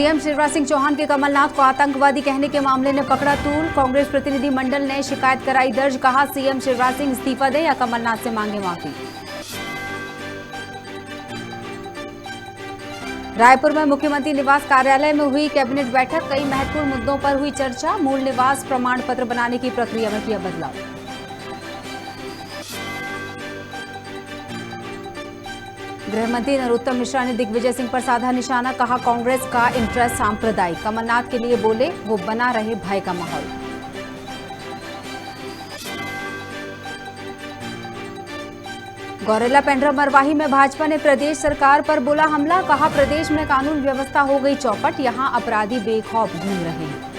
CM Shivraj Singh Chauhan के कमलनाथ को आतंकवादी कहने के मामले ने पकड़ा तूल। कांग्रेस प्रतिनिधि मंडल ने शिकायत कराई दर्ज। कहा सीएम शिवराज सिंह इस्तीफा दें या कमलनाथ से मांगे माफी। रायपुर में मुख्यमंत्री निवास कार्यालय में हुई कैबिनेट बैठक। कई महत्वपूर्ण मुद्दों पर हुई चर्चा। मूल निवास प्रमाण पत्र बनाने की प्रक्रिया में किया बदलाव। गृह मंत्री नरोत्तम मिश्रा ने दिग्विजय सिंह पर साधा निशाना। कहा कांग्रेस का इंटरेस्ट सांप्रदायिक। कमलनाथ के लिए बोले वो बना रहे भय का माहौल। गौरेला पेंड्रा मरवाही में भाजपा ने प्रदेश सरकार पर बोला हमला। कहा प्रदेश में कानून व्यवस्था हो गई चौपट। यहां अपराधी बेखौफ घूम रहे हैं।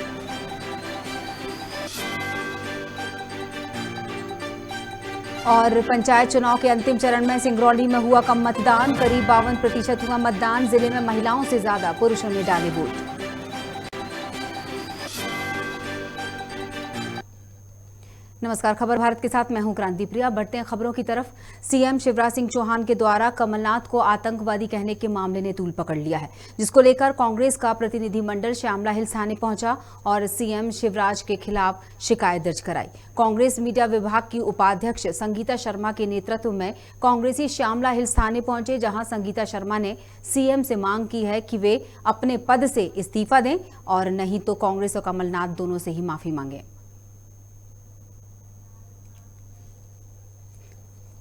और पंचायत चुनाव के अंतिम चरण में सिंगरौली में हुआ कम मतदान। करीब 52% हुआ मतदान। जिले में महिलाओं से ज्यादा पुरुषों ने डाले वोट। नमस्कार, खबर भारत के साथ मैं हूं क्रांति प्रिया। बढ़ते हैं खबरों की तरफ। सीएम शिवराज सिंह चौहान के द्वारा कमलनाथ को आतंकवादी कहने के मामले ने तूल पकड़ लिया है, जिसको लेकर कांग्रेस का प्रतिनिधिमंडल श्यामला हिल्स थाने पहुंचा और सीएम शिवराज के खिलाफ शिकायत दर्ज कराई। कांग्रेस मीडिया विभाग की उपाध्यक्ष संगीता शर्मा के नेतृत्व में कांग्रेसी श्यामला हिल्स थाने पहुंचे, जहां संगीता शर्मा ने सीएम से मांग की है कि वे अपने पद से इस्तीफा दें और नहीं तो कांग्रेस और कमलनाथ दोनों से ही माफी मांगे।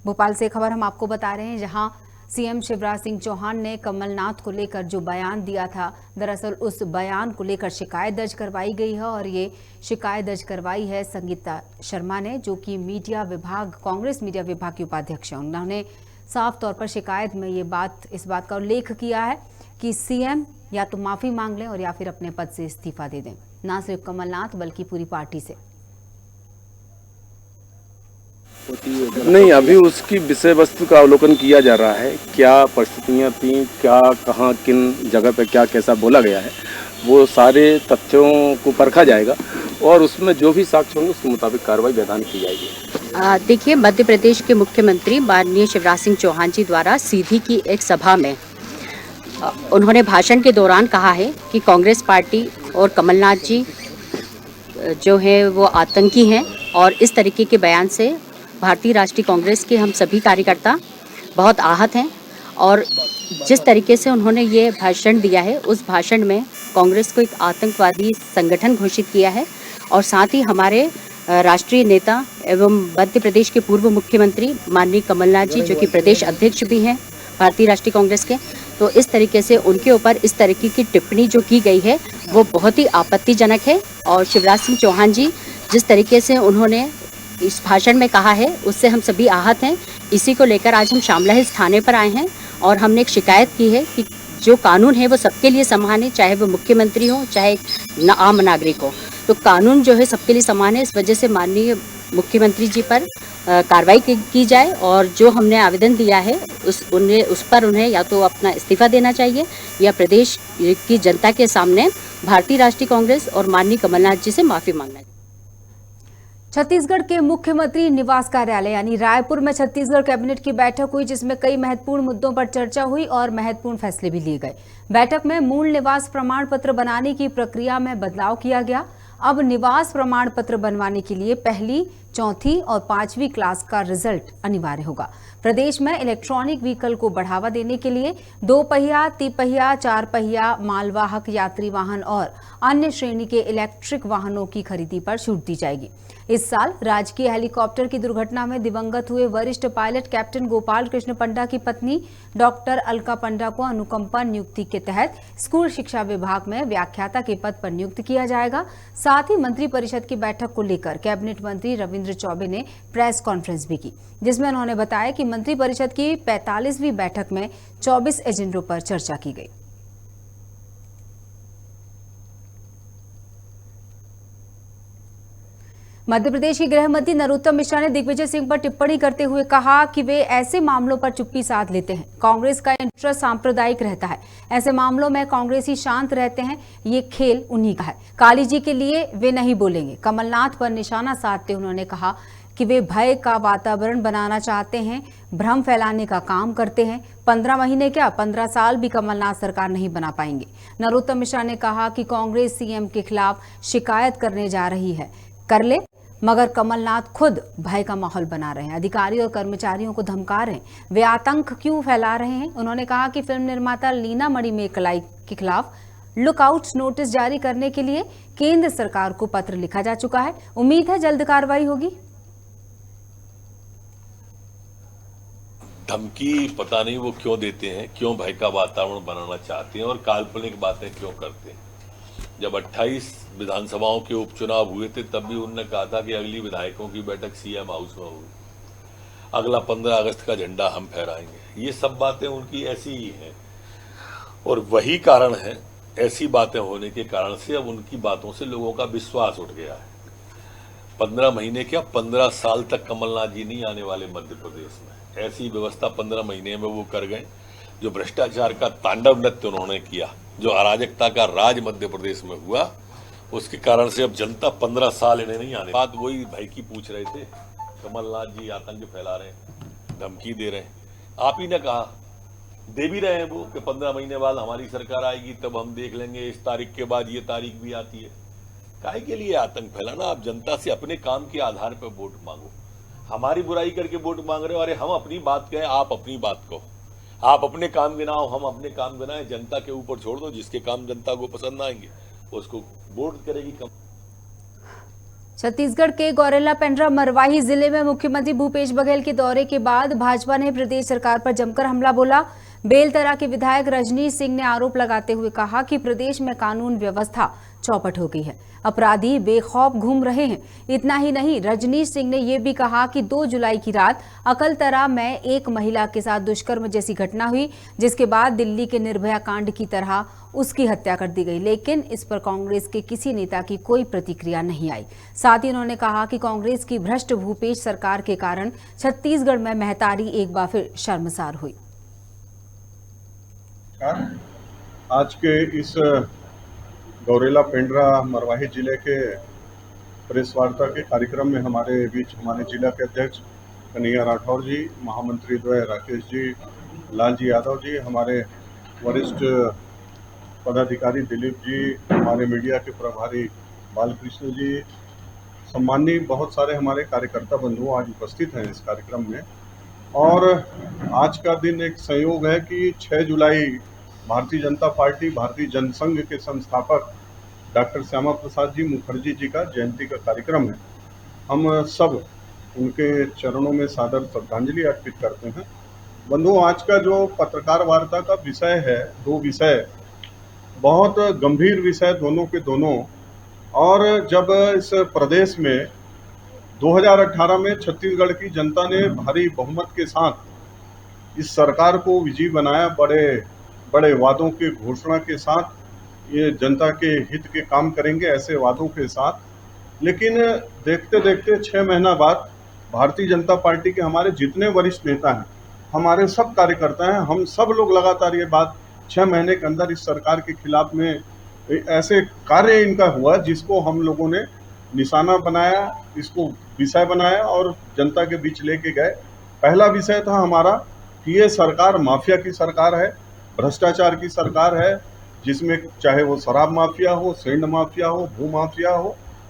भोपाल से खबर हम आपको बता रहे हैं, जहां सीएम शिवराज सिंह चौहान ने कमलनाथ को लेकर जो बयान दिया था, दरअसल उस बयान को लेकर शिकायत दर्ज करवाई गई है और ये शिकायत दर्ज करवाई है संगीता शर्मा ने, जो कि मीडिया विभाग, कांग्रेस मीडिया विभाग की उपाध्यक्ष हैं। उन्होंने साफ तौर पर शिकायत में इस बात का उल्लेख किया है कि सीएम या तो माफी मांग लें और या फिर अपने पद से इस्तीफा दे दें, ना सिर्फ कमलनाथ बल्कि पूरी पार्टी से। नहीं, अभी उसकी विषय वस्तु का अवलोकन किया जा रहा है। क्या परिस्थितियां थी, क्या कहां किन जगह पे क्या कैसा बोला गया है, वो सारे तथ्यों को परखा जाएगा और उसमें जो भी साक्ष्य होंगे उसके मुताबिक कार्रवाई वैधानिक की जाएगी। देखिए, मध्य प्रदेश के मुख्यमंत्री माननीय शिवराज सिंह चौहान जी द्वारा सीधी की एक सभा में उन्होंने भाषण के दौरान कहा है कि कांग्रेस पार्टी और कमलनाथ जी जो है वो आतंकी हैं और इस तरीके के बयान से भारतीय राष्ट्रीय कांग्रेस के हम सभी कार्यकर्ता बहुत आहत हैं। और जिस तरीके से उन्होंने ये भाषण दिया है, उस भाषण में कांग्रेस को एक आतंकवादी संगठन घोषित किया है और साथ ही हमारे राष्ट्रीय नेता एवं मध्य प्रदेश के पूर्व मुख्यमंत्री माननीय कमलनाथ जी, जो कि प्रदेश अध्यक्ष भी हैं भारतीय राष्ट्रीय कांग्रेस के, तो इस तरीके से उनके ऊपर इस तरीके की टिप्पणी जो की गई है वो बहुत ही आपत्तिजनक है। और शिवराज सिंह चौहान जी जिस तरीके से उन्होंने इस भाषण में कहा है, उससे हम सभी आहत हैं। इसी को लेकर आज हम श्यामला हिल्स थाने पर आए हैं और हमने एक शिकायत की है कि जो कानून है वो सबके लिए समान है, चाहे वो मुख्यमंत्री हो चाहे आम नागरिक हो, तो कानून जो है सबके लिए समान है। इस वजह से माननीय मुख्यमंत्री जी पर कार्रवाई की जाए और जो हमने आवेदन दिया है उस पर उन्हें या तो अपना इस्तीफा देना चाहिए या प्रदेश की जनता के सामने भारतीय राष्ट्रीय कांग्रेस और माननीय कमलनाथ जी से माफी मांगना चाहिए। छत्तीसगढ़ के मुख्यमंत्री निवास कार्यालय यानी रायपुर में छत्तीसगढ़ कैबिनेट की बैठक हुई, जिसमें कई महत्वपूर्ण मुद्दों पर चर्चा हुई और महत्वपूर्ण फैसले भी लिए गए। बैठक में मूल निवास प्रमाण पत्र बनाने की प्रक्रिया में बदलाव किया गया। अब निवास प्रमाण पत्र बनवाने के लिए पहली, चौथी और 5वीं क्लास का रिजल्ट अनिवार्य होगा। प्रदेश में इलेक्ट्रॉनिक व्हीकल को बढ़ावा देने के लिए 2 पहिया, 3 पहिया, 4 पहिया, मालवाहक यात्री वाहन और अन्य श्रेणी के इलेक्ट्रिक वाहनों की खरीदी पर छूट दी जाएगी। इस साल राजकीय हेलीकॉप्टर की दुर्घटना में दिवंगत हुए वरिष्ठ पायलट कैप्टन गोपाल कृष्ण पंडा की पत्नी डॉक्टर अलका पंडा को अनुकंपा नियुक्ति के तहत स्कूल शिक्षा विभाग में व्याख्याता के पद पर नियुक्त किया जाएगा। साथ ही मंत्रिपरिषद की बैठक को लेकर कैबिनेट मंत्री रविंद्र चौबे ने प्रेस कॉन्फ्रेंस भी की, जिसमें उन्होंने बताया कि मंत्रिपरिषद की 45वीं बैठक में 24 एजेंडों पर चर्चा की गई। मध्य प्रदेश के गृह मंत्री नरोत्तम मिश्रा ने दिग्विजय सिंह पर टिप्पणी करते हुए कहा कि वे ऐसे मामलों पर चुप्पी साध लेते हैं। कांग्रेस का इंटरेस्ट सांप्रदायिक रहता है, ऐसे मामलों में कांग्रेसी शांत रहते हैं, ये खेल उन्हीं का है। काली जी के लिए वे नहीं बोलेंगे। कमलनाथ पर निशाना साधते उन्होंने कहा कि वे भय का वातावरण बनाना चाहते हैं, भ्रम फैलाने का काम करते हैं। 15 महीने क्या 15 साल भी कमलनाथ सरकार नहीं बना पाएंगे। नरोत्तम मिश्रा ने कहा कि कांग्रेस सीएम के खिलाफ शिकायत करने जा रही है, कर ले, मगर कमलनाथ खुद भय का माहौल बना रहे हैं, अधिकारियों और कर्मचारियों को धमका रहे हैं। वे आतंक क्यों फैला रहे हैं? उन्होंने कहा कि फिल्म निर्माता लीना मणिमेकलाई के खिलाफ लुकआउट नोटिस जारी करने के लिए केंद्र सरकार को पत्र लिखा जा चुका है। उम्मीद है जल्द कार्रवाई होगी। धमकी पता नहीं वो क्यों देते हैं, क्यों भय का वातावरण बनाना चाहते हैं और काल्पनिक बातें क्यों करते हैं। जब 28 विधानसभाओं के उपचुनाव हुए थे तब भी उन्होंने कहा था कि अगली विधायकों की बैठक सीएम हाउस में होगी, अगला 15 अगस्त का झंडा हम फहराएंगे। ये सब बातें उनकी ऐसी ही हैं और वही कारण है, ऐसी बातें होने के कारण से अब उनकी बातों से लोगों का विश्वास उठ गया है। 15 महीने क्या 15 साल तक कमलनाथ जी नहीं आने वाले मध्य प्रदेश में। ऐसी व्यवस्था 15 महीने में वो कर गए। जो भ्रष्टाचार का तांडव नृत्य उन्होंने किया, जो अराजकता का राज मध्य प्रदेश में हुआ, उसके कारण से अब जनता 15 साल इन्हें नहीं आने। बात वही भय की पूछ रहे थे, कमलनाथ जी आतंक फैला रहे हैं, धमकी दे रहे हैं। आप ही ने कहा, दे भी रहे हैं वो कि 15 महीने बाद हमारी सरकार आएगी तब हम देख लेंगे, इस तारीख के बाद ये तारीख भी आती है। काहे के लिए आतंक फैलाना? आप जनता से अपने काम के आधार पर वोट मांगो। हमारी बुराई करके वोट मांग रहे हो। अरे हम अपनी बात कहें, आप अपनी बात कहो, आप अपने काम गिनाओ, हम अपने काम गिनाएं, जनता के ऊपर छोड़ दो। जिसके काम जनता को पसंद आएंगे उसको वोट करेगी। कम छत्तीसगढ़ के गौरेला पेंड्रा मरवाही जिले में मुख्यमंत्री भूपेश बघेल के दौरे के बाद भाजपा ने प्रदेश सरकार पर जमकर हमला बोला। बेलतरा के विधायक रजनीश सिंह ने आरोप लगाते हुए कहा कि प्रदेश में कानून व्यवस्था चौपट हो गई है, अपराधी बेखौफ घूम रहे हैं। इतना ही नहीं, रजनीश सिंह ने यह भी कहा कि 2 जुलाई की रात अकलतरा में एक महिला के साथ दुष्कर्म जैसी घटना हुई, जिसके बाद दिल्ली के निर्भया कांड की तरह उसकी हत्या कर दी गई, लेकिन इस पर कांग्रेस के किसी नेता की कोई प्रतिक्रिया नहीं आई। साथ ही उन्होंने कहा कि कांग्रेस की भ्रष्ट भूपेश सरकार के कारण छत्तीसगढ़ में महतारी एक बार फिर शर्मसार हुई। आज के इस गौरेला पेंड्रा मरवाही जिले के प्रेस वार्ता के कार्यक्रम में हमारे बीच हमारे जिला के अध्यक्ष कन्हैया राठौर जी, महामंत्री द्वय राकेश जी, लालजी यादव जी, हमारे वरिष्ठ पदाधिकारी दिलीप जी, हमारे मीडिया के प्रभारी बालकृष्ण जी, सम्मानीय बहुत सारे हमारे कार्यकर्ता बंधु आज उपस्थित हैं इस कार्यक्रम में। और आज का दिन एक संयोग है कि 6 जुलाई भारतीय जनता पार्टी, भारतीय जनसंघ के संस्थापक डॉक्टर श्यामा प्रसाद जी मुखर्जी जी का जयंती का कार्यक्रम है। हम सब उनके चरणों में सादर श्रद्धांजलि अर्पित करते हैं। बंधु, आज का जो पत्रकार वार्ता का विषय है, 2 विषय, बहुत गंभीर विषय दोनों के दोनों। और जब इस प्रदेश में 2018 में छत्तीसगढ़ की जनता ने भारी बहुमत के साथ इस सरकार को विजयी बनाया, बड़े बड़े वादों के घोषणा के साथ, ये जनता के हित के काम करेंगे ऐसे वादों के साथ। लेकिन देखते देखते 6 महीना बाद भारतीय जनता पार्टी के हमारे जितने वरिष्ठ नेता हैं, हमारे सब कार्यकर्ता हैं, हम सब लोग लगातार ये बात 6 महीने के अंदर इस सरकार के खिलाफ में ऐसे कार्य इनका हुआ जिसको हम लोगों ने निशाना बनाया, इसको विषय बनाया और जनता के बीच लेके गए। पहला विषय था हमारा कि ये सरकार माफिया की सरकार है, भ्रष्टाचार की सरकार है, जिसमें चाहे वो शराब माफिया हो, सैंड माफिया हो, भू माफिया हो,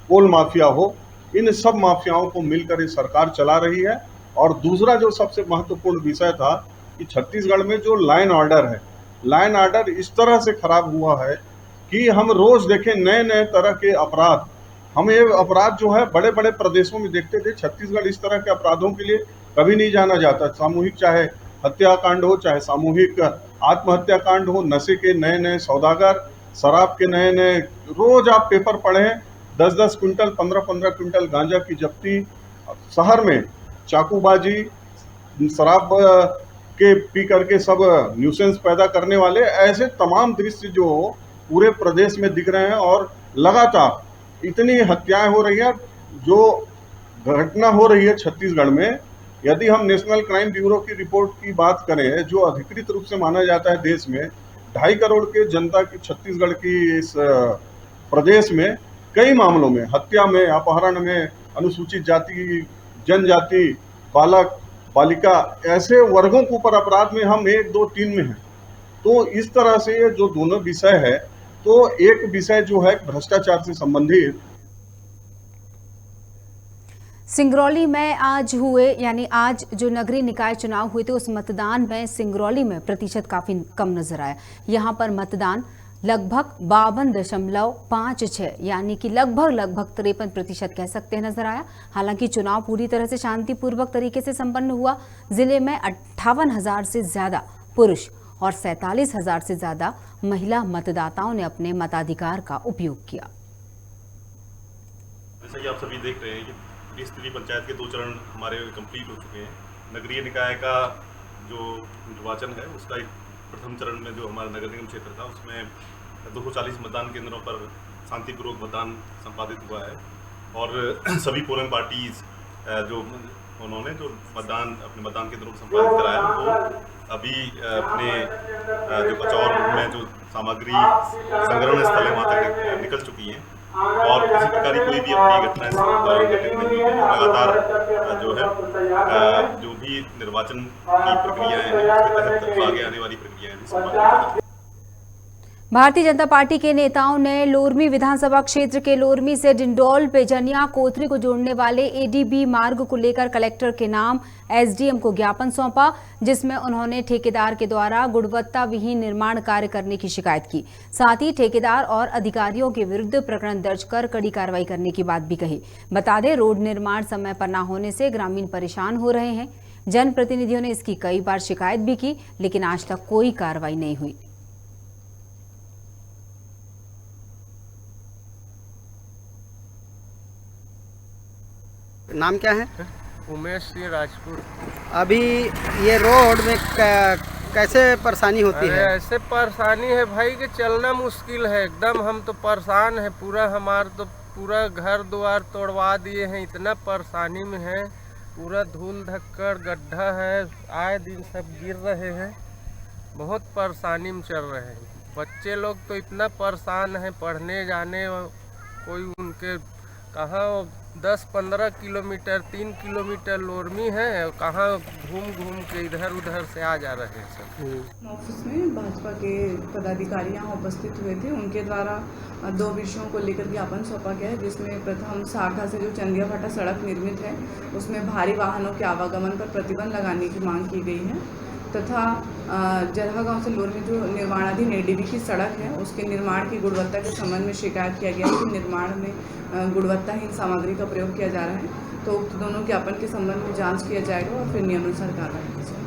कोल माफिया हो, इन सब माफियाओं को मिलकर ये सरकार चला रही है। और दूसरा जो सबसे महत्वपूर्ण विषय था कि छत्तीसगढ़ में जो लाइन ऑर्डर है, लाइन ऑर्डर इस तरह से खराब हुआ है कि हम रोज देखें नए नए तरह के अपराध। हम ये अपराध जो है बड़े बड़े प्रदेशों में देखते थे, छत्तीसगढ़ इस तरह के अपराधों के लिए कभी नहीं जाना जाता। सामूहिक चाहे हत्याकांड हो, चाहे सामूहिक आत्महत्या कांड हो, नशे के नए नए सौदागर, शराब के नए नए, रोज आप पेपर पढ़े, 10-10 क्विंटल 15-15 क्विंटल गांजा की जब्ती, शहर में चाकूबाजी, शराब के पी करके सब न्यूसेंस पैदा करने वाले, ऐसे तमाम दृश्य जो पूरे प्रदेश में दिख रहे हैं। और लगातार इतनी हत्याएं हो रही है, जो घटना हो रही है छत्तीसगढ़ में। यदि हम नेशनल क्राइम ब्यूरो की रिपोर्ट की बात करें, जो अधिकृत रूप से माना जाता है देश में, 2.5 करोड़ के जनता की छत्तीसगढ़ की इस प्रदेश में कई मामलों में, हत्या में, अपहरण में, अनुसूचित जाति जनजाति, बालक, बालिका, ऐसे वर्गों के ऊपर अपराध में हम 1, 2, 3 में हैं। तो इस तरह से ये जो दोनों विषय है, तो एक विषय जो है भ्रष्टाचार से संबंधित। सिंगरौली में आज जो नगरीय निकाय चुनाव हुए थे उस मतदान में सिंगरौली में प्रतिशत काफी कम नजर आया। यहां पर मतदान लगभग 52.56 यानी कि लगभग 53% कह सकते हैं नजर आया। हालांकि चुनाव पूरी तरह से शांतिपूर्वक तरीके से संपन्न हुआ। जिले में 58,000 से ज्यादा पुरुष और 47,000 से ज्यादा महिला मतदाताओं ने अपने मताधिकार का उपयोग किया। जैसा कि आप सभी देख रहे हैं कि 20 पंचायत के 2 चरण हमारे कंप्लीट हो चुके हैं। नगरीय निकाय का जो निर्वाचन है उसका एक प्रथम चरण में जो हमारा नगर निगम क्षेत्र था उसमें 240 मतदान केंद्रों पर शांतिपूर्वक मतदान संपादित हुआ है और सभी पोलिंग पार्टीज जो उन्होंने जो अपने मतदान केंद्रों को संपादित कराया वो अभी अपने जो कचौर में जो सामग्री संग्रहण स्थल है वहाँ तक निकल चुकी हैं और किसी प्रकार की कोई भी अपनी घटना इस दौरान घटित नहीं हुई। लगातार जो है जो भी निर्वाचन की प्रक्रियाएं हैं उसके तहत आगे आने वाली प्रक्रियाएं भी संपन्न। भारतीय जनता पार्टी के नेताओं ने लोरमी विधानसभा क्षेत्र के लोरमी से डिंडौल पेजनिया कोतरी को जोड़ने वाले एडीबी मार्ग को लेकर कलेक्टर के नाम एसडीएम को ज्ञापन सौंपा, जिसमें उन्होंने ठेकेदार के द्वारा गुणवत्ता विहीन निर्माण कार्य करने की शिकायत की। साथ ही ठेकेदार और अधिकारियों के विरुद्ध प्रकरण दर्ज कर कड़ी कार्रवाई करने की बात भी कही। बता दें, रोड निर्माण समय पर न होने से ग्रामीण परेशान हो रहे हैं। जनप्रतिनिधियों ने इसकी कई बार शिकायत भी की, लेकिन आज तक कोई कार्रवाई नहीं हुई। नाम क्या है? उमेश सिंह राजपूत। अभी ये रोड में कैसे परेशानी होती है? ऐसे परेशानी है भाई कि चलना मुश्किल है एकदम। हम तो परेशान है पूरा, हमारा तो पूरा घर द्वार तोड़वा दिए हैं, इतना परेशानी में है। पूरा धूल धक्कड़ गड्ढा है, आए दिन सब गिर रहे हैं, बहुत परेशानी में चल रहे हैं। बच्चे लोग तो इतना परेशान है, पढ़ने जाने कोई उनके कहाँ 10-15 किलोमीटर 3 किलोमीटर लोरमी है, कहाँ घूम के इधर उधर से आ जा रहे हैं सब। ऑफिस में भाजपा के पदाधिकारी यहाँ उपस्थित हुए थे, उनके द्वारा 2 विषयों को लेकर ज्ञापन सौंपा गया है, जिसमें प्रथम सारधा से जो चंदिया फाटा सड़क निर्मित है उसमें भारी वाहनों के आवागमन पर प्रतिबंध लगाने की मांग की गई है, तथा जरहा गांव से लोरमी जो निर्माणाधीन एडीबी की सड़क है उसके निर्माण की गुणवत्ता के संबंध में शिकायत किया गया है कि निर्माण में गुणवत्ताहीन सामग्री का प्रयोग किया जा रहा है। तो उक्त दोनों ज्ञापन के संबंध में जांच किया जाएगा और फिर नियमानुसार कार्रवाई की जाएगी।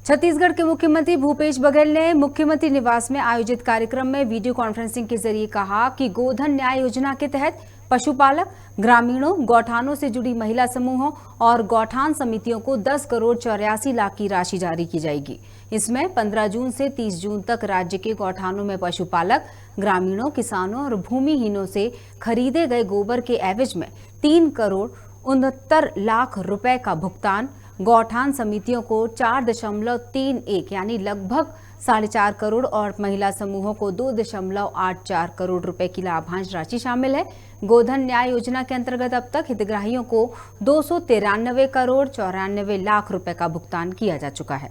छत्तीसगढ़ के मुख्यमंत्री भूपेश बघेल ने मुख्यमंत्री निवास में आयोजित कार्यक्रम में वीडियो कॉन्फ्रेंसिंग के जरिए कहा कि गोधन न्याय योजना के तहत पशुपालक, ग्रामीणों, गौठानों से जुड़ी महिला समूहों और गौठान समितियों को 10 करोड़ 84 लाख की राशि जारी की जाएगी। इसमें 15 जून से 30 जून तक राज्य के गौठानों में पशुपालक, ग्रामीणों, किसानों और भूमिहीनों से खरीदे गए गोबर के एवज में 3 करोड़ 69 लाख रुपए का भुगतान, गौठान समितियों को 4.31 यानी लगभग 4.5 करोड़ और महिला समूहों को 2.84 करोड़ रुपए की लाभांश राशि शामिल है। गोधन न्याय योजना के अंतर्गत अब तक हितग्राहियों को 293 करोड़ 94 लाख रुपए का भुगतान किया जा चुका है।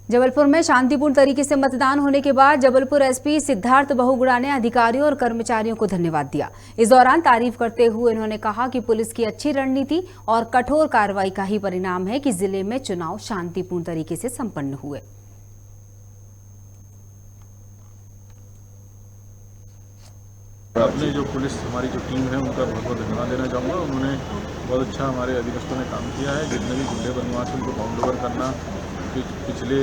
जबलपुर में शांतिपूर्ण तरीके से मतदान होने के बाद जबलपुर एसपी सिद्धार्थ बहुगुणा ने अधिकारियों और कर्मचारियों को धन्यवाद दिया। इस दौरान तारीफ करते हुए उन्होंने कहा कि पुलिस की अच्छी रणनीति और कठोर कार्रवाई का ही परिणाम है कि जिले में चुनाव शांतिपूर्ण तरीके से संपन्न हुए। अपने जो पुलिस हमारी जो टीम है उनका बहुत बहुत धन्यवाद देना चाहूँगा। उन्होंने बहुत अच्छा हमारे अधीनस्थों ने काम किया है। जितने भी गुंडे बदमाश उनको बाउंड ओवर करना, पिछले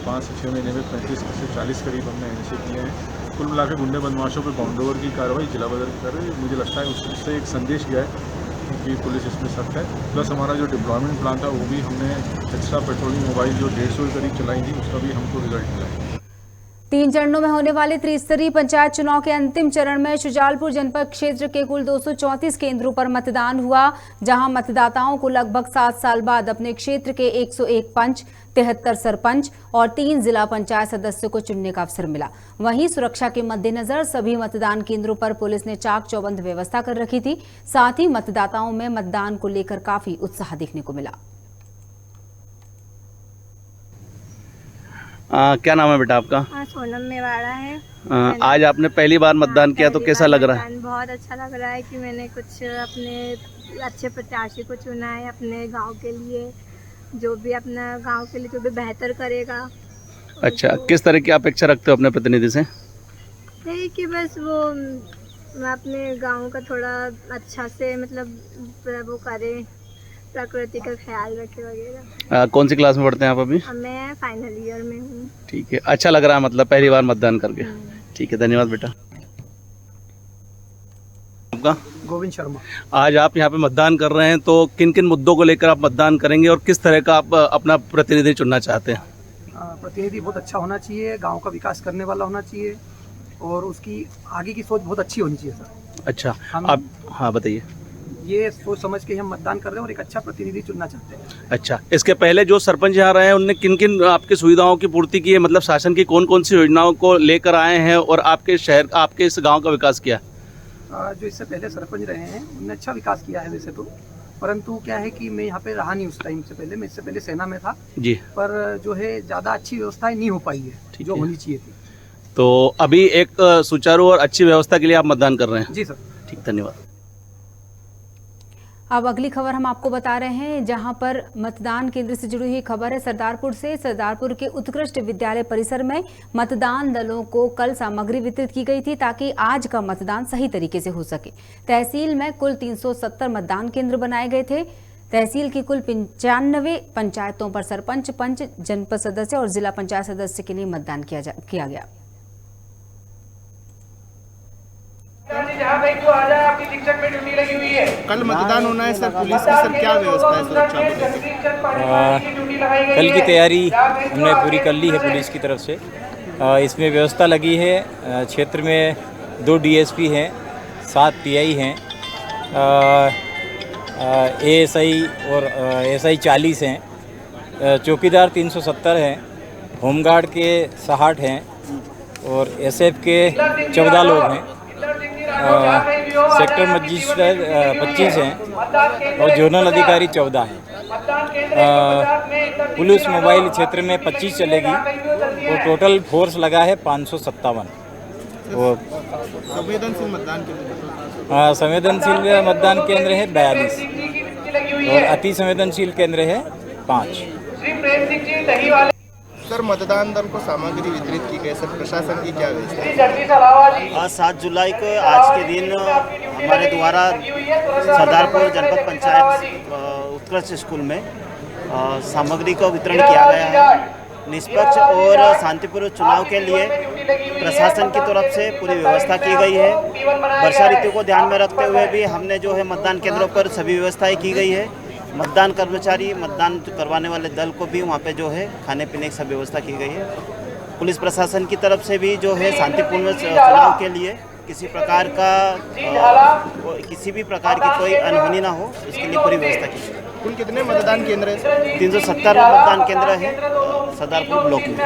5 से 6 महीने में 35 से 40 करीब हमने ऐसे किए हैं। कुल मिलाकर गुंडे बदमाशों पर बाउंड ओवर की कार्रवाई जिला बदल कर मुझे लगता है उससे एक संदेश गया है कि पुलिस इसमें सख्त है। प्लस हमारा जो डिप्लॉयमेंट प्लान था वो भी हमने एक्स्ट्रा पेट्रोलिंग मोबाइल जो 150 के करीब चलाई थी उसका भी हमको रिजल्ट मिला है। 3 चरणों में होने वाले त्रिस्तरीय पंचायत चुनाव के अंतिम चरण में शुजालपुर जनपद क्षेत्र के कुल 234 केंद्रों पर मतदान हुआ, जहां मतदाताओं को लगभग 7 साल बाद अपने क्षेत्र के 101 पंच, 73 सरपंच और 3 जिला पंचायत सदस्यों को चुनने का अवसर मिला। वहीं सुरक्षा के मद्देनजर सभी मतदान केंद्रों पर पुलिस ने चाक चौबंद व्यवस्था कर रखी थी। साथ ही मतदाताओं में मतदान को लेकर काफी उत्साह देखने को मिला। क्या नाम है बेटा आपका? सोनम मेवाड़ा है। आज आपने पहली बार मतदान किया तो कैसा लग रहा है? बहुत अच्छा लग रहा है कि मैंने कुछ अपने अच्छे प्रत्याशी को चुना है अपने गांव के लिए, जो भी अपना गांव के लिए जो भी बेहतर करेगा। अच्छा, किस तरह की अपेक्षा रखते हो अपने प्रतिनिधि से? यही कि बस वो अपने गांव का थोड़ा अच्छा से मतलब वो करे, प्रकृति का ख्याल रखे वगैरह। कौन सी क्लास में पढ़ते हैं आप अभी? मैं फाइनल ईयर में हूँ। ठीक है, अच्छा लग रहा है मतलब पहली बार मतदान करके। ठीक है, धन्यवाद बेटा। आपका? गोविंद शर्मा। आज आप यहाँ पे मतदान कर रहे हैं, तो किन किन मुद्दों को लेकर आप मतदान करेंगे और किस तरह का आप अपना प्रतिनिधि चुनना चाहते हैं? प्रतिनिधि बहुत अच्छा होना चाहिए, गाँव का विकास करने वाला होना चाहिए और उसकी आगे की सोच बहुत अच्छी होनी चाहिए सर। अच्छा, आप हाँ बताइए। ये सोच समझ के हम मतदान कर रहे हैं और एक अच्छा प्रतिनिधि चुनना चाहते हैं। अच्छा, इसके पहले जो सरपंच यहाँ रहे हैं उनने किन किन आपकी सुविधाओं की पूर्ति की है, मतलब शासन की कौन कौन सी योजनाओं को लेकर आए हैं और आपके शहर आपके इस गांव का विकास किया? जो इससे पहले सरपंच रहे हैं उन्होंने अच्छा विकास किया है वैसे तो, परंतु क्या है कि मैं यहाँ पे रहा नहीं उस टाइम से पहले, मैं इससे पहले सेना में था जी, पर जो है ज़्यादा अच्छी व्यवस्थाएं नहीं हो पाई है जो होनी चाहिए थी। तो अभी एक सुचारू और अच्छी व्यवस्था के लिए आप मतदान कर रहे हैं? जी सर। ठीक, धन्यवाद। अब अगली खबर हम आपको बता रहे हैं, जहां पर मतदान केंद्र से जुड़ी हुई खबर है सरदारपुर से। सरदारपुर के उत्कृष्ट विद्यालय परिसर में मतदान दलों को कल सामग्री वितरित की गई थी ताकि आज का मतदान सही तरीके से हो सके। तहसील में कुल 370 मतदान केंद्र बनाए गए थे। तहसील की कुल 95 पंचायतों पर सरपंच, पंच, जनपद सदस्य और जिला पंचायत सदस्य के लिए मतदान किया गया। कल मतदान होना है सर, पुलिस की सर क्या व्यवस्था है सुरक्षा? कल की तैयारी हमने पूरी कर ली है पुलिस की तरफ से। इसमें व्यवस्था लगी है, क्षेत्र में 2 DSP हैं, 7 PI हैं, ASI और SI 40 हैं, चौकीदार 370 हैं, होमगार्ड के 60 हैं और SF के 14 लोग हैं, सेक्टर मजिस्ट्रेट 25 हैं और जोनल अधिकारी 14 हैं। पुलिस मोबाइल क्षेत्र में 25 चलेगी और टोटल फोर्स लगा है 557। और संवेदनशील मतदान केंद्र? संवेदनशील मतदान केंद्र है 42 और अति संवेदनशील केंद्र है 5। सर, मतदान दल को सामग्री वितरित की गई, सर प्रशासन की क्या व्यवस्था? 7 जुलाई को आज के दिन हमारे द्वारा सरदारपुर जनपद पंचायत उत्कृष्ट स्कूल में सामग्री का वितरण किया गया है। निष्पक्ष और शांतिपूर्ण चुनाव के लिए प्रशासन की तरफ से पूरी व्यवस्था की गई है। वर्षा ऋतु को ध्यान में रखते हुए भी हमने जो है मतदान केंद्रों पर सभी व्यवस्थाएं की गई है। मतदान कर्मचारी, मतदान करवाने वाले दल को भी वहाँ पे जो है खाने पीने की सब व्यवस्था की गई है। पुलिस प्रशासन की तरफ से भी जो है शांतिपूर्ण चुनाव के लिए किसी भी प्रकार की कोई अनहोनी ना हो, इसके लिए पूरी व्यवस्था की गई। कुल कितने मतदान केंद्र है? 370 मतदान केंद्र है सरदारपुर ब्लॉक में।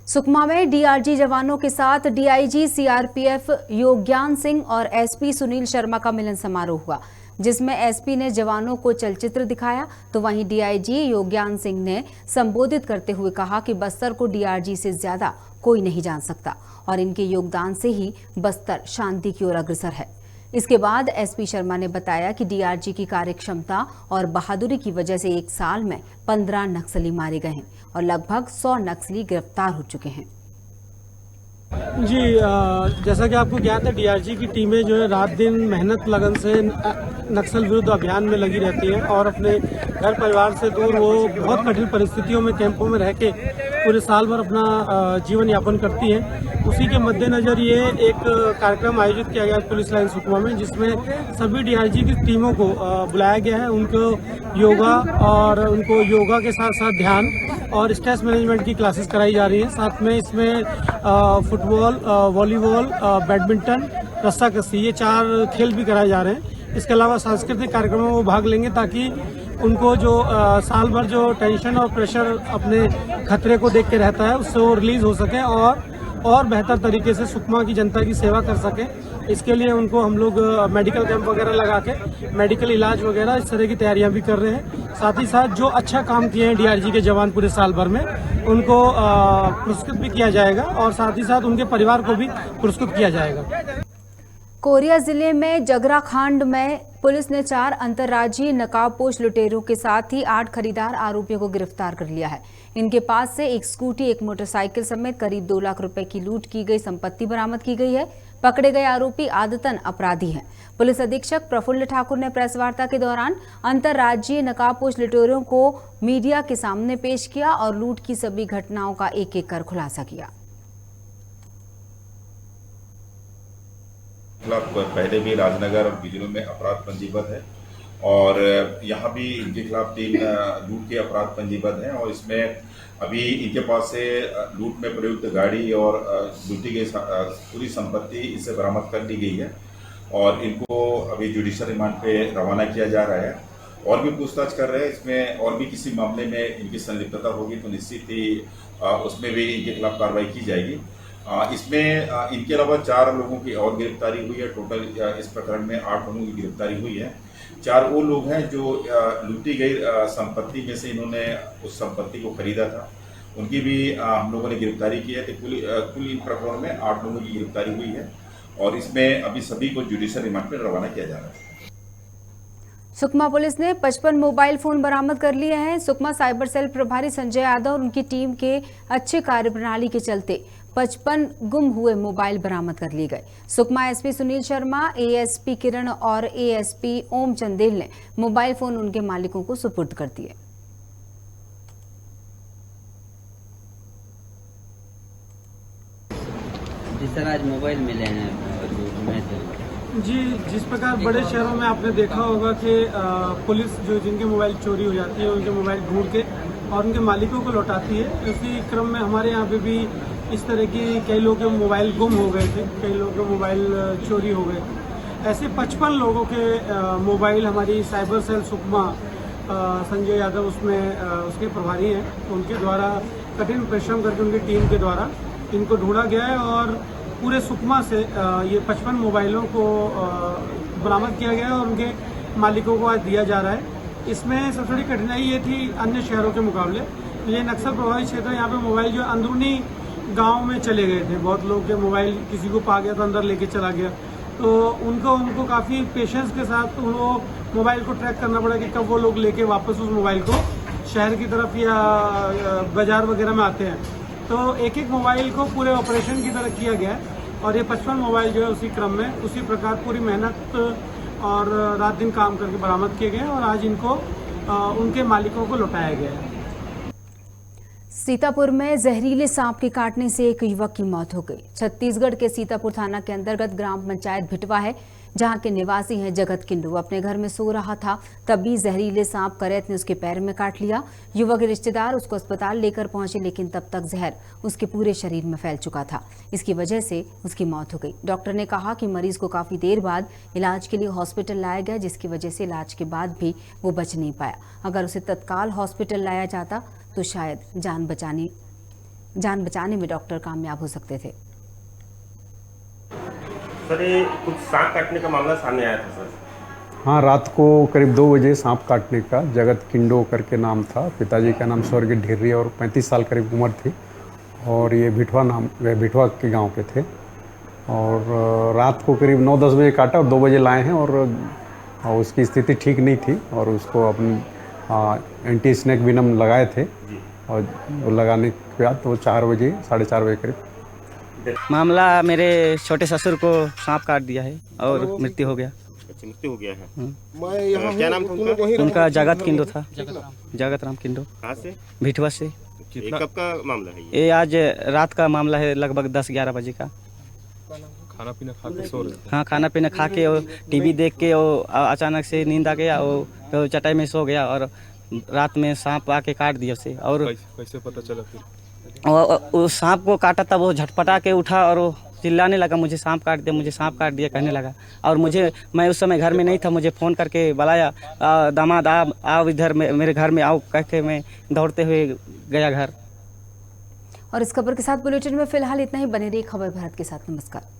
सुकमा में DRG जवानों के साथ DIG CRPF योज्ञान सिंह और SP सुनील शर्मा का मिलन समारोह हुआ, जिसमें SP ने जवानों को चलचित्र दिखाया, तो वहीं DIG योज्ञान सिंह ने संबोधित करते हुए कहा कि बस्तर को DRG से ज्यादा कोई नहीं जान सकता और इनके योगदान से ही बस्तर शांति की ओर अग्रसर है। इसके बाद SP शर्मा ने बताया कि DRG की कार्यक्षमता और बहादुरी की वजह से एक साल में 15 नक्सली मारे गए हैं और लगभग 100 नक्सली गिरफ्तार हो चुके हैं। जी, जैसा कि आपको ज्ञात है, DRG की टीमें जो है रात दिन मेहनत लगन से नक्सल विरुद्ध अभियान में लगी रहती हैं और अपने घर परिवार से दूर वो बहुत कठिन परिस्थितियों में कैंपों में रह के पूरे साल भर अपना जीवन यापन करती हैं। उसी के मद्देनजर ये एक कार्यक्रम आयोजित किया गया पुलिस लाइन सुकमा में, जिसमें सभी DRG की टीमों को बुलाया गया है, उनको योगा और उनको योगा के साथ साथ ध्यान और स्ट्रेस मैनेजमेंट की क्लासेस कराई जा रही हैं। साथ में इसमें फुटबॉल, वॉलीबॉल, बैडमिंटन, रस्साकशी, ये 4 खेल भी कराए जा रहे हैं। इसके अलावा सांस्कृतिक कार्यक्रमों में भाग लेंगे ताकि उनको जो साल भर जो टेंशन और प्रेशर अपने खतरे को देख के रहता है उससे वो रिलीज हो सके और बेहतर तरीके से सुकमा की जनता की सेवा कर सके। इसके लिए उनको हम लोग मेडिकल कैंप वगैरह लगा के मेडिकल इलाज वगैरह इस तरह की तैयारियां भी कर रहे हैं। साथ ही साथ जो अच्छा काम किए हैं डीआरजी के जवान पूरे साल भर में उनको पुरस्कृत भी किया जाएगा और साथ ही साथ उनके परिवार को भी पुरस्कृत किया जाएगा। कोरिया जिले में जगरा खांड में पुलिस ने 4 अंतर्राज्यीय नकाबपोश लुटेरों के साथ ही 8 खरीदार आरोपियों को गिरफ्तार कर लिया है। इनके पास से एक स्कूटी, एक मोटरसाइकिल समेत करीब 2 लाख रुपए की लूट की गई संपत्ति बरामद की गई है। पकड़े गए आरोपी आदतन अपराधी हैं। पुलिस अधीक्षक प्रफुल्ल ठाकुर ने प्रेस वार्ता के दौरान अंतर्राज्यीय नकाबपोश लुटेरों को मीडिया के सामने पेश किया और लूट की सभी घटनाओं का एक-एक कर खुलासा किया। खिलाफ पहले भी राजनगर और बिजनौर में अपराध पंजीबद्ध है और यहाँ भी इनके खिलाफ 3 लूट के अपराध पंजीबद्ध हैं और इसमें अभी इनके पास से लूट में प्रयुक्त गाड़ी और लूटी गई पूरी संपत्ति इससे बरामद कर ली गई है और इनको अभी जुडिशियल रिमांड पे रवाना किया जा रहा है। और भी पूछताछ कर रहे हैं, इसमें और भी किसी मामले में इनकी संलिप्तता होगी तो निश्चित ही उसमें भी इनके खिलाफ कार्रवाई की जाएगी। इसमें इनके अलावा 4 लोगों की और गिरफ्तारी हुई है। टोटल इस प्रकरण में 8 लोगों की गिरफ्तारी हुई है। 4 वो लोग हैं जो लूटी गई संपत्ति में से इन्होंने उस संपत्ति को खरीदा था, उनकी भी हम लोगों ने गिरफ्तारी की है। तो कुल इन प्रकरणों में 8 लोगों की गिरफ्तारी हुई है और इसमें अभी सभी को जुडिशियल रिमांड पर रवाना किया जा रहा है। सुकमा पुलिस ने 55 मोबाइल फोन बरामद कर लिए हैं। सुकमा साइबर सेल प्रभारी संजय यादव और उनकी टीम के अच्छे कार्यप्रणाली के चलते 55 गुम हुए मोबाइल बरामद कर लिए गए। सुकमा एसपी सुनील शर्मा, एएसपी किरण और एएसपी ओम चंदेल ने मोबाइल फोन उनके मालिकों को सुपुर्द कर दिए। जिस तरह आज मोबाइल मिले हैं जी, जिस प्रकार बड़े शहरों में आपने देखा होगा कि पुलिस जो जिनके मोबाइल चोरी हो जाती है उनके मोबाइल ढूंढ के और उनके मालिकों को लौटाती है। इसी क्रम में हमारे यहाँ पे भी इस तरह की कई लोगों के मोबाइल गुम हो गए थे, कई लोगों के मोबाइल चोरी हो गए। ऐसे 55 लोगों के मोबाइल हमारी साइबर सेल सुकमा संजय यादव उसमें उसके प्रभारी हैं, उनके द्वारा कठिन परिश्रम करके उनकी टीम के द्वारा इनको ढूंढा गया है और पूरे सुकमा से ये 55 मोबाइलों को बरामद किया गया है और उनके मालिकों को आज दिया जा रहा है। इसमें सबसे बड़ी कठिनाई ये थी अन्य शहरों के मुकाबले, ये नक्सल प्रभावित क्षेत्र, यहाँ पे मोबाइल जो अंदरूनी गांव में चले गए थे। बहुत लोग के मोबाइल किसी को पा गया तो अंदर लेके चला गया, तो उनको काफ़ी पेशेंस के साथ उनको मोबाइल को ट्रैक करना पड़ा कि कब वो लोग लेके वापस उस मोबाइल को शहर की तरफ या बाजार वगैरह में आते हैं। तो एक एक मोबाइल को पूरे ऑपरेशन की तरह किया गया है और ये 55 मोबाइल जो है उसी क्रम में उसी प्रकार पूरी मेहनत और रात दिन काम करके बरामद किए गए और आज इनको उनके मालिकों को लौटाया गया है। सीतापुर में जहरीले सांप के काटने से एक युवक की मौत हो गई। छत्तीसगढ़ के सीतापुर थाना के अंतर्गत ग्राम पंचायत भिटवा है, जहां के निवासी हैं जगत किंडू। अपने घर में सो रहा था, तभी जहरीले सांप करैत ने उसके पैर में काट लिया। युवक के रिश्तेदार उसको अस्पताल लेकर पहुंचे, लेकिन तब तक जहर उसके पूरे शरीर में फैल चुका था। इसकी वजह से उसकी मौत हो गई। डॉक्टर ने कहा कि मरीज को काफी देर बाद इलाज के लिए हॉस्पिटल लाया गया, जिसकी वजह से इलाज के बाद भी वो बच नहीं पाया। अगर उसे तत्काल हॉस्पिटल लाया जाता तो शायद जान बचाने में डॉक्टर कामयाब हो सकते थे। सर, ये कुछ सांप काटने का मामला सामने आया था सर। हाँ, रात को करीब 2 बजे सांप काटने का जगत किंडो करके नाम था। पिताजी का नाम स्वर्गीय ढेर्री और 35 साल करीब उम्र थी और ये भिटवा के गांव के थे। और रात को करीब 9-10 बजे काटा और 2 बजे लाए हैं और उसकी स्थिति ठीक नहीं थी और उसको अपनी एंटी स्नेक विनम लगाए थे और वो लगाने के बाद तो 4 बजे 4:30 बजे करीब मामला मेरे छोटे ससुर को सांप काट दिया है और मृत्यु हो गया। मृत्यु हो गया है। क्या नाम था उनका? जगत किंडो था, जगत राम किंडो। कहाँ से? भिटवा से। कब का मामला है ये आज रात का मामला है, लगभग 10-11 बजे का। खाना पीना खा के सो रहे थे? हाँ, खाना पीना खा के और टीवी देख के और अचानक से नींद आ गया और तो चटाई में सो गया और रात में सांप आके काट दिया उसे। और कैसे पता चला फिर? उस सांप को काटा था, वो झटपटा के उठा और वो चिल्लाने लगा, मुझे सांप काट दिया, मुझे सांप काट दिया कहने लगा। और मैं उस समय घर में नहीं था, मुझे फ़ोन करके बुलाया, दामाद आओ इधर मेरे घर में आओ कह के मैं दौड़ते हुए गया घर। और इस खबर के साथ बुलेटिन में फिलहाल इतना ही। बने रहिए खबर भारत के साथ। नमस्कार।